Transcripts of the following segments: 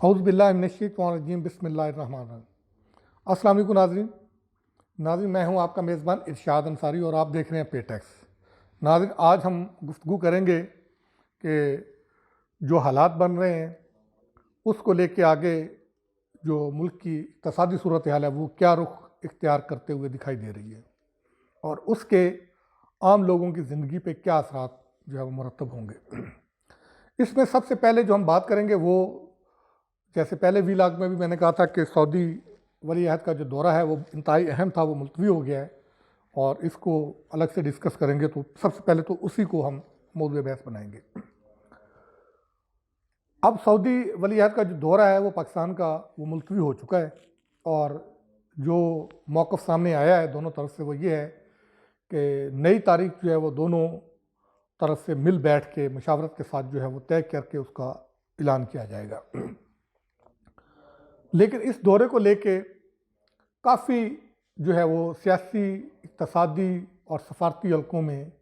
औज़ुबिल्लाहिमिनश्शैतानिर्रजीम बिस्मिल्लाहिर्रहमानिर्रहीम। अस्सलाम वालेकुम नाज़रीन, मैं हूं आपका मेज़बान इरशाद अंसारी और आप देख रहे हैं पेटेक्स। नाज़रीन, आज हम गुफ्तगू करेंगे कि जो हालात बन रहे हैं उसको लेके आगे जो मुल्क की इक़्तिसादी सूरत हाल है वो क्या रुख इख्तियार करते हुए दिखाई दे रही है और उसके आम लोगों की ज़िंदगी पे क्या असरात जो है वो मुरतब होंगे। इसमें सबसे पहले जो हम बात करेंगे वो, जैसे पहले वीलाग में भी मैंने कहा था कि सऊदी वली अहद का जो दौरा है वो इंतहाई अहम था, वो मुलतवी हो गया है और इसको अलग से डिस्कस करेंगे। तो सबसे पहले तो उसी को हम मौज़ूए बहस बनाएंगे। अब सऊदी वली अहद का जो दौरा है वो पाकिस्तान का वो मुलतवी हो चुका है और जो मौक़िफ़ सामने आया है दोनों तरफ से वो ये है कि नई तारीख जो है वो दोनों तरफ से मिल बैठ के मशावरत के साथ जो है वो तय करके उसका ऐलान किया जाएगा। लेकिन इस दौरे को लेके काफ़ी जो है वो सियासी, इक़्तिसादी और सफारती हलकों में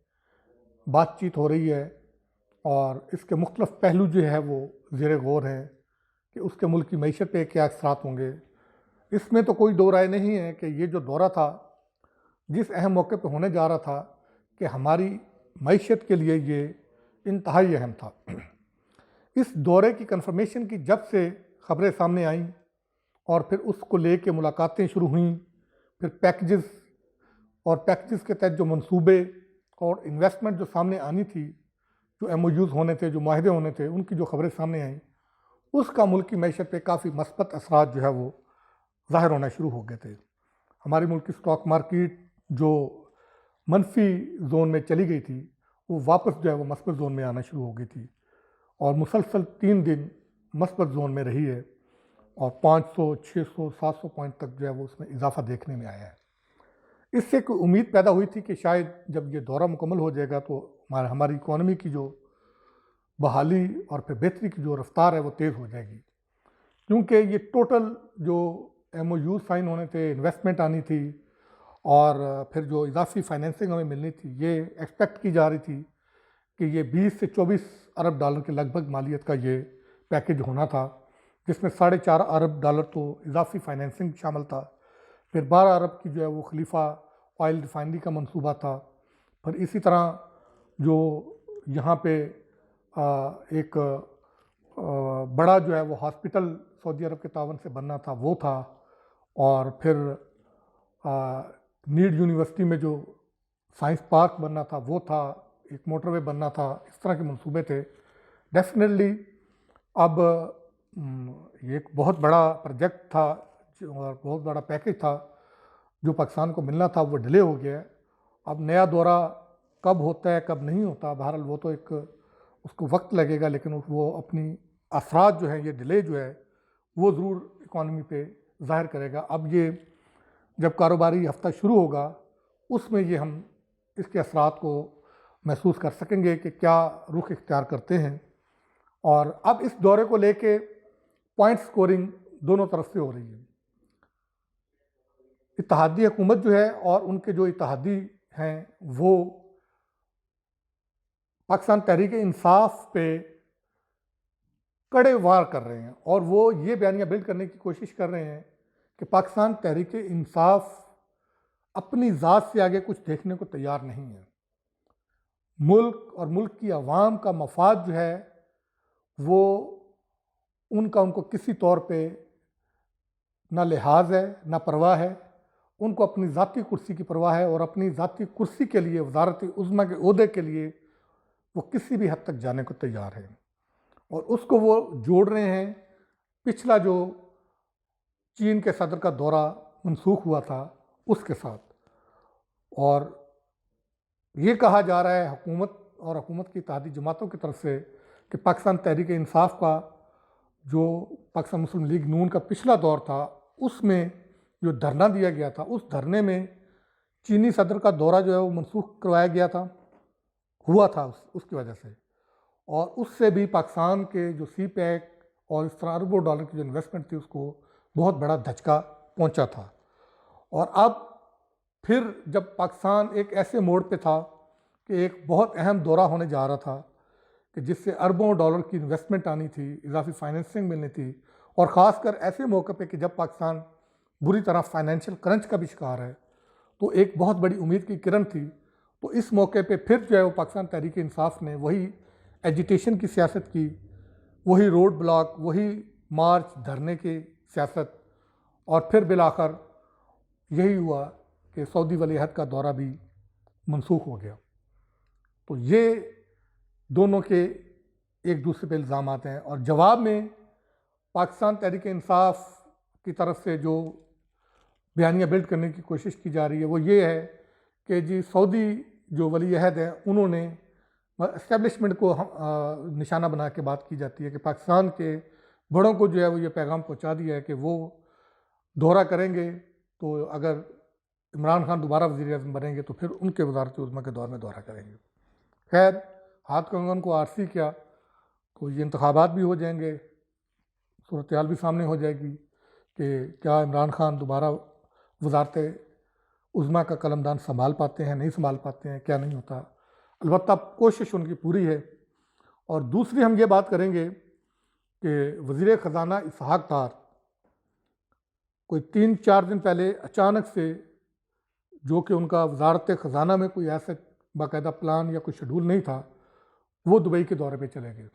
बातचीत हो रही है और इसके मुख्तलिफ़ पहलू जो है वो ज़ेर गौर हैं कि उसके मुल्क की मईशत पे क्या असरात होंगे। इसमें तो कोई दो राय नहीं है कि ये जो दौरा था जिस अहम मौके पे होने जा रहा था कि हमारी मईशत के लिए ये इंतहाई अहम था। इस दौरे की कन्फर्मेशन की जब से ख़बरें सामने आईं और फिर उसको लेके मुलाकातें शुरू हुईं, फिर पैकेजेस और पैकेजेस के तहत जो मंसूबे और इन्वेस्टमेंट जो सामने आनी थी, जो एमओयूज़ होने थे, जो माहिदे होने थे, उनकी जो ख़बरें सामने आईं, उसका मुल्क की मईशत पे काफ़ी मस्बत असरात जो है वो ज़ाहिर होना शुरू हो गए थे। हमारी मुल्क की स्टॉक मार्केट जो मनफी जोन में चली गई थी वो वापस जो है वो मस्बत जोन में आना शुरू हो गई थी और मुसलसल 3 दिन मस्बत जोन में रही है और 500, 600, 700 पॉइंट तक जो है वो उसमें इजाफा देखने में आया है। इससे कोई उम्मीद पैदा हुई थी कि शायद जब ये दौरा मुकम्मल हो जाएगा तो हमारी इकॉनमी की जो बहाली और फिर बेहतरी की जो रफ्तार है वो तेज़ हो जाएगी, क्योंकि ये टोटल जो एमओयू साइन होने थे, इन्वेस्टमेंट आनी थी और फिर जो इजाफी फाइनेंसिंग हमें मिलनी थी, ये एक्सपेक्ट की जा रही थी कि ये 20 से 24 अरब डॉलर के लगभग मालियत का ये पैकेज होना था, जिसमें 4.5 अरब डॉलर तो इजाफी फाइनेंसिंग शामिल था, फिर 12 अरब की जो है वो खलीफा ऑयल रिफाइनरी का मंसूबा था, फिर इसी तरह जो यहाँ पे एक बड़ा जो है वो हॉस्पिटल सऊदी अरब के तावन से बनना था वो था, और फिर नीड यूनिवर्सिटी में जो साइंस पार्क बनना था वो था, एक मोटरवे बनना था, इस तरह के मंसूबे थे। डेफिनेटली अब ये एक बहुत बड़ा प्रोजेक्ट था और बहुत बड़ा पैकेज था जो पाकिस्तान को मिलना था, वो डिले हो गया है। अब नया दौरा कब होता है कब नहीं होता, बहरहाल वो तो एक उसको वक्त लगेगा, लेकिन वो अपनी असरात जो है, ये डिले जो है वो ज़रूर इकॉनमी पे ज़ाहिर करेगा। अब ये जब कारोबारी हफ्ता शुरू होगा उसमें ये हम इसके असरात को महसूस कर सकेंगे कि क्या रुख इख्तियार करते हैं। और अब इस दौरे को लेके पॉइंट स्कोरिंग दोनों तरफ से हो रही है। इत्तेहादी हुकूमत जो है और उनके जो इत्तेहादी हैं वो पाकिस्तान तहरीक इंसाफ पे कड़े वार कर रहे हैं और वो ये बयानियाँ बिल्ड करने की कोशिश कर रहे हैं कि पाकिस्तान तहरीक इंसाफ अपनी ज़ात से आगे कुछ देखने को तैयार नहीं है। मुल्क और मुल्क की आवाम का मफाद जो है वो उनको किसी तौर पे ना लिहाज है ना परवाह है। उनको अपनी ज़ाती कुर्सी की परवाह है और अपनी ज़ाती कुर्सी के लिए, वज़ारत उज़्मा के ओहदे के लिए वो किसी भी हद तक जाने को तैयार है और उसको वो जोड़ रहे हैं पिछला जो चीन के सदर का दौरा मनसूख हुआ था उसके साथ। और ये कहा जा रहा है हुकूमत और हुकूमत की इत्तेहादी जमातों की तरफ से कि पाकिस्तान तहरीक इंसाफ का जो पाकिस्तान मुस्लिम लीग नून का पिछला दौर था उसमें जो धरना दिया गया था, उस धरने में चीनी सदर का दौरा जो है वो मनसूख करवाया गया था, हुआ था उसकी वजह से, और उससे भी पाकिस्तान के जो सी पैक और इस तरह अरबों डॉलर की जो इन्वेस्टमेंट थी उसको बहुत बड़ा धचका पहुंचा था। और अब फिर जब पाकिस्तान एक ऐसे मोड़ पे था कि एक बहुत अहम दौरा होने जा रहा था कि जिससे अरबों डॉलर की इन्वेस्टमेंट आनी थी, इजाफी फाइनेंसिंग मिलनी थी, और ख़ासकर ऐसे मौके पे कि जब पाकिस्तान बुरी तरह फाइनेंशियल क्रंच का भी शिकार है, तो एक बहुत बड़ी उम्मीद की किरण थी। तो इस मौके पे फिर जो है वो पाकिस्तान तहरीक इंसाफ ने वही एजिटेशन की सियासत की, वही रोड ब्लॉक, वही मार्च धरने की सियासत, और फिर बिलाखर यही हुआ कि सऊदी वलीअहद का दौरा भी मनसूख हो गया। तो ये दोनों के एक दूसरे पे इल्ज़ाम आते हैं, और जवाब में पाकिस्तान तहरीक इंसाफ की तरफ से जो बयानिया बिल्ड करने की कोशिश की जा रही है वो ये है कि जी सऊदी जो वली अहद हैं उन्होंने इस्टेब्लिशमेंट को निशाना बना के बात की जाती है कि पाकिस्तान के बड़ों को जो है वो ये पैगाम पहुंचा दिया है कि वो दौरा करेंगे तो अगर इमरान खान दोबारा वज़ीर आज़म बनेंगे तो फिर उनके वज़ारत उज़्मा के दौर में दौरा करेंगे। खैर, हाथ कंगन को आरसी किया तो ये इंतखाबात भी हो जाएंगे, सूरत हाल भी सामने हो जाएगी कि क्या इमरान खान दोबारा वज़ारत उज़्मा का कलमदान संभाल पाते हैं, नहीं संभाल पाते हैं, क्या नहीं होता। अलबत्ता कोशिश उनकी पूरी है। और दूसरी हम ये बात करेंगे कि वज़ीर ख़जाना इसहाक़ डार कोई 3-4 दिन पहले अचानक से, जो कि उनका वज़ारत ख़जाना में कोई ऐसा बाकायदा प्लान या कोई शेड्यूल नहीं था, वो दुबई के दौरे पे चले गए।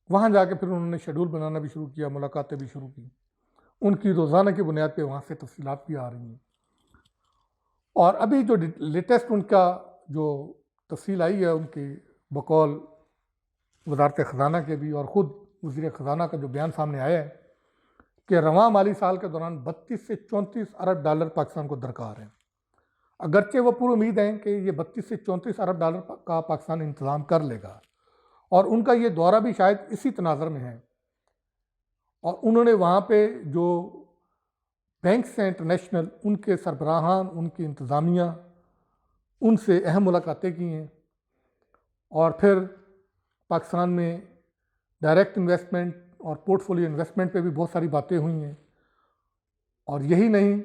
वहाँ जाके फिर उन्होंने शेड्यूल बनाना भी शुरू किया, मुलाकातें भी शुरू की। उनकी रोज़ाना की बुनियाद पे वहाँ से तफ़सीलात भी आ रही हैं। और अभी जो लेटेस्ट उनका जो तफ़सील आई है उनकी बकौल वज़ारत ख़जाना के भी और ख़ुद वज़ीर ख़जाना का जो बयान सामने आया है कि रवां माली साल के दौरान 32 से 34 अरब डॉलर पाकिस्तान को दरकार हैं। अगरचे वो पूरी उम्मीद है कि ये 32 से 34 अरब डॉलर का पाकिस्तान इंतज़ाम कर लेगा, और उनका ये दौरा भी शायद इसी तनाज़र में है। और उन्होंने वहाँ पे जो बैंक्स हैं इंटरनेशनल, उनके सरबराहान, उनकी इंतज़ामिया, उनसे अहम मुलाकातें की हैं। और फिर पाकिस्तान में डायरेक्ट इन्वेस्टमेंट और पोर्टफोलियो इन्वेस्टमेंट पे भी बहुत सारी बातें हुई हैं। और यही नहीं,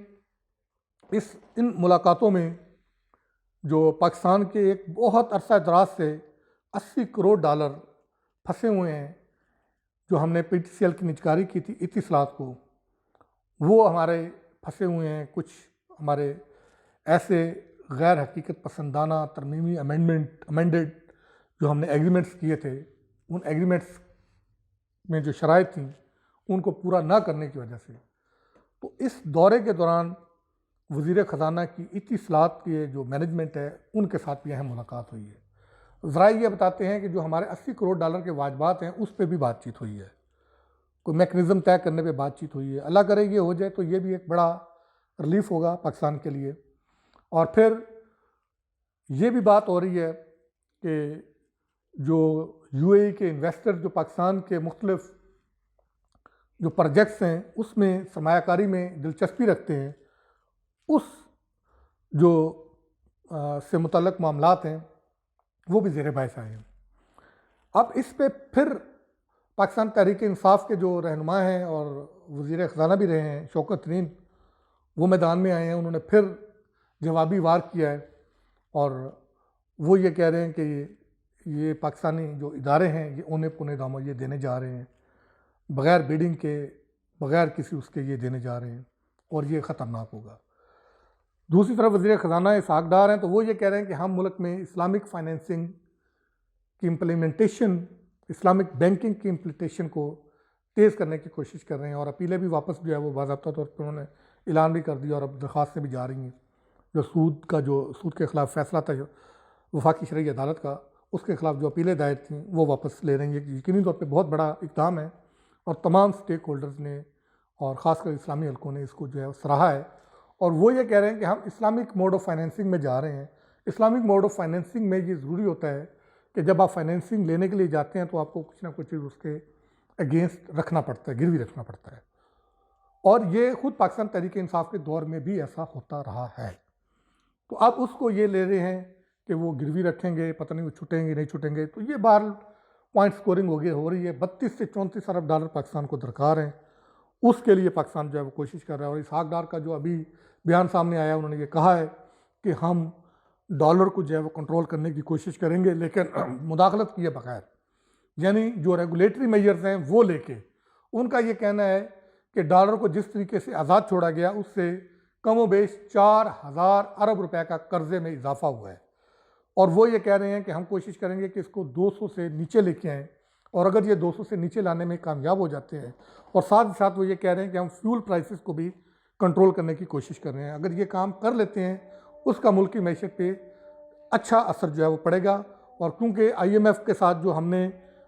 इन मुलाकातों में जो पाकिस्तान के एक बहुत अरसा दराज से 80 करोड़ डॉलर फंसे हुए हैं, जो हमने PTCL की निजकारी की थी इतिसलात को, वो हमारे फंसे हुए हैं। कुछ हमारे ऐसे गैर हकीकत पसंदाना तरमीमी अमेंडेड जो हमने एग्रीमेंट्स किए थे, उन एग्रीमेंट्स में जो शराइत थी उनको पूरा ना करने की वजह से। तो इस दौरे के दौरान वज़ीर ख़जाना की इतिसलात के जो मैनेजमेंट है उनके साथ भी अहम मुलाकात हुई है। ज़राए ये बताते हैं कि जो हमारे 80 करोड़ डॉलर के वाजबात हैं उस पर भी बातचीत हुई है, कोई मैकेनिज़्म तय करने पे बातचीत हुई है। अल्लाह करे ये हो जाए तो ये भी एक बड़ा रिलीफ होगा पाकिस्तान के लिए। और फिर ये भी बात हो रही है कि जो UAE के इन्वेस्टर जो पाकिस्तान के मुख्तलिफ जो प्रोजेक्ट्स हैं उसमें सरमायाकारी में दिलचस्पी रखते हैं, उस जो से मुतल्लक मामलात हैं वो भी ज़ेर बहस आए हैं। अब इस पे फिर पाकिस्तान तहरीक इंसाफ के जो रहनुमा हैं और वज़ीर ख़जाना भी रहे हैं शौकत तरीन, वो मैदान में आए हैं। उन्होंने फिर जवाबी वार किया है और वो ये कह रहे हैं कि ये पाकिस्तानी जो इदारे हैं ये औने पौने दामों ये देने जा रहे हैं, बग़ैर बिडिंग के, बग़ैर किसी उसके ये देने जा रहे हैं और ये ख़तरनाक होगा। दूसरी तरफ वज़ीर ख़जाना इसहाक़ डार हैं, तो वो ये कह रहे हैं कि हम मुल्क में इस्लामिक फ़ाइनेंसिंग की इम्प्लीमेंटेशन, इस्लामिक बैंकिंग की इम्प्लीमेंटेशन को तेज़ करने की कोशिश कर रहे हैं। और अपीलें भी वापस जो है वो बाज़ाब्ता तौर पर उन्होंने ऐलान भी कर दिया और अब दरख्वास्तें भी जा रही हैं। जो सूद के ख़िलाफ़ फ़ैसला था वफाकी शरई अदालत का, उसके ख़िलाफ़ जो अपीलें दायर थी वो वापस ले रही हैं। यकीनी तौर पर बहुत बड़ा इक़दाम है और तमाम स्टेक होल्डर्स ने और ख़ासकर इस्लामी हलकों ने इसको जो है सराहा है। और वो ये कह रहे हैं कि हम इस्लामिक मोड ऑफ़ फाइनेंसिंग में जा रहे हैं। इस्लामिक मोड ऑफ़ फाइनेंसिंग में ये ज़रूरी होता है कि जब आप फाइनेंसिंग लेने के लिए जाते हैं तो आपको कुछ ना कुछ चीज़ उसके अगेंस्ट रखना पड़ता है, गिरवी रखना पड़ता है। और ये ख़ुद पाकिस्तान तहरीक इंसाफ के दौर में भी ऐसा होता रहा है। तो अब उसको ये ले रहे हैं कि वो गिरवी रखेंगे, पता नहीं वो छुटेंगे नहीं छुटेंगे। तो ये बार पॉइंट स्कोरिंग हो रही है। 32 से 34 अरब डॉलर पाकिस्तान को दरकार हैं, उसके लिए पाकिस्तान जो है वो कोशिश कर रहा है। और इसहाक़ डार का जो अभी बयान सामने आया, उन्होंने ये कहा है कि हम डॉलर को जो है वो कंट्रोल करने की कोशिश करेंगे, लेकिन मुदाखलत किए बगैर, यानी जो रेगुलेटरी मेजर्स हैं वो लेके उनका ये कहना है कि डॉलर को जिस तरीके से आज़ाद छोड़ा गया उससे कमोबेश 4000 अरब रुपए का कर्जे में इजाफा हुआ है। और वो ये कह रहे हैं कि हम कोशिश करेंगे कि इसको 200 से नीचे लेके आएँ, और अगर ये 200 से नीचे लाने में कामयाब हो जाते हैं, और साथ ही साथ वो ये कह रहे हैं कि हम फ्यूल प्राइसेस को भी कंट्रोल करने की कोशिश कर रहे हैं। अगर ये काम कर लेते हैं उसका मुल्क की मैशत पे अच्छा असर जो है वो पड़ेगा। और क्योंकि IMF के साथ जो हमने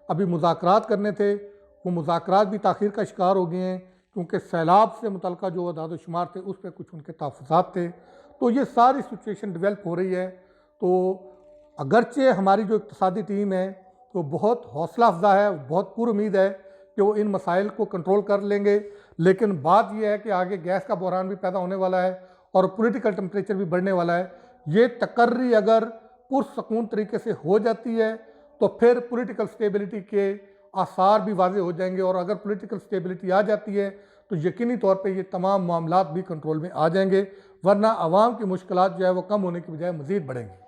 अभी मुज़ाकरात करने थे वो मुज़ाकरात भी ताख़ीर का शिकार हो गए हैं, क्योंकि सैलाब से मुतल्लिक़ जो अदाद व शुमार थे उस पर कुछ उनके तहफ़्फ़ुज़ात थे। तो ये सारी सिचुएशन डेवलप हो रही है। तो अगरचे हमारी जो इक़्तिसादी टीम है तो बहुत हौसला अफ़ज़ा है, बहुत पुरुमीद है कि वो इन मसाइल को कंट्रोल कर लेंगे। लेकिन बात यह है कि आगे गैस का बहरान भी पैदा होने वाला है और पॉलिटिकल टेम्परेचर भी बढ़ने वाला है। ये तकर्री अगर पुरसकून तरीके से हो जाती है तो फिर पॉलिटिकल स्टेबिलिटी के आसार भी वाज़े हो जाएंगे, और अगर पॉलिटिकल स्टेबिलिटी आ जाती है तो यकीनी तौर पे ये तमाम मामलात भी कंट्रोल में आ जाएंगे, वरना आवाम की मुश्किलात जो है वो कम होने की बजाय मज़ीद बढ़ेंगी।